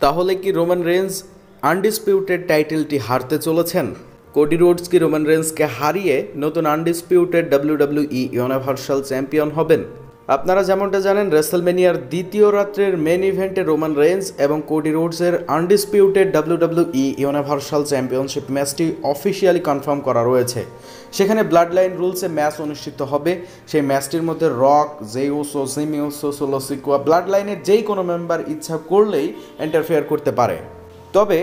তাহলে কি Roman range undisputed টাইটেলটি হারতে চলেছেন? কোডি রোডস কি রোমান রেঞ্জকে হারিয়ে নতুন আনডিসপিউটেড ডাব্লিউডাব্লিউই ইউনিভার্সাল চ্যাম্পিয়ন হবেন? আপনারা যেমনটা জানেন, রেসলমেনিয়ার দ্বিতীয় রাত্রের মেন ইভেন্টে রোমান রেঞ্জ এবং কোডি রোডসের আনডিসপিউটেড ডাব্লিউডাব্লিউই ইউনিভার্সাল চ্যাম্পিয়নশিপ ম্যাচটি অফিসিয়ালি কনফার্ম করা রয়েছে। সেখানে ব্লাড লাইন রুলসে ম্যাচ অনুষ্ঠিত হবে। সেই ম্যাচটির মধ্যে rock, J Uso, Simi Uso, solo সিকুয়া, blood লাইনের যেই কোনো মেম্বার ইচ্ছা করলেই ইন্টারফেয়ার করতে পারে। তবে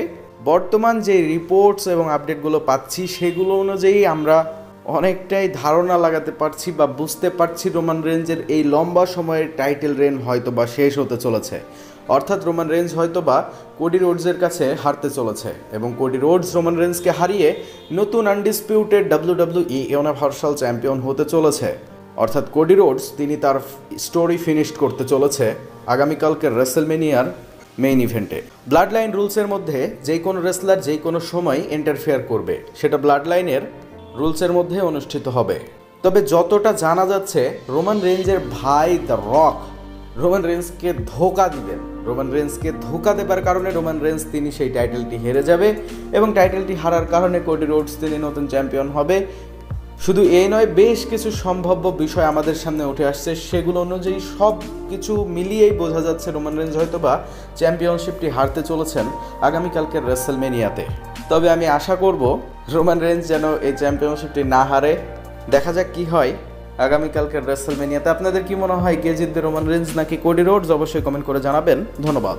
বর্তমান যে রিপোর্টস এবং আপডেটগুলো পাচ্ছি সেগুলো অনুযায়ী আমরা অনেকটাই ধারণা লাগাতে পারছি বা বুঝতে পারছি রোমান রেঞ্জের এই লম্বা সময়ের টাইটেল রেন হয়তো বা শেষ হতে চলেছে। অর্থাৎ রোমান রেঞ্জ হয়তো বা কোডি রোডসের কাছে হারতে চলেছে এবং কোডি রোডস রোমান রেঞ্জকে হারিয়ে নতুন আনডিসপিউটেড ডাব্লিউডাব্লিউই ইউনিভার্সাল চ্যাম্পিয়ন হতে চলেছে। অর্থাৎ কোডি রোডস তিনি তার স্টোরি ফিনিশড করতে চলেছে আগামীকালকের রেসলমেনিয়ার মেইন ইভেন্টে। ব্লাড লাইন রুলসের মধ্যে যে কোনো রেসলার যে কোনো সময় ইন্টারফেয়ার করবে, সেটা ব্লাড লাইনের রুলসের মধ্যে অনুষ্ঠিত হবে। তবে যতটা জানা যাচ্ছে, রোমান রেঞ্জের ভাই দ্য রক রোমান রেঞ্জকে ধোকা দিবেন। রোমান রেঞ্জকে ধোকা দেবার কারণে রোমান রেঞ্জ তিনি সেই টাইটেলটি হেরে যাবে এবং টাইটেলটি হারার কারণে কোডি রোডস তিনি নতুন চ্যাম্পিয়ন হবে। শুধু এই নয়, বেশ কিছু সম্ভাব্য বিষয় আমাদের সামনে উঠে আসছে, সেগুলো অনুযায়ী সব কিছু মিলিয়েই বোঝা যাচ্ছে রোমান রেঞ্জ হয়তো বা চ্যাম্পিয়নশিপটি হারতে চলেছেন আগামীকালকের রেসলমেনিয়াতে। তবে আমি আশা করব রোমান রেঞ্জ যেন এই চ্যাম্পিয়নশিপটি না হারে। দেখা যাক কি হয় আগামীকালকের রেসলমেনিয়াতে। আপনাদের কি মনে হয়, কে জিতবে, রোমান রেঞ্জ নাকি কোডি রোডস? অবশ্যই কমেন্ট করে জানাবেন। ধন্যবাদ।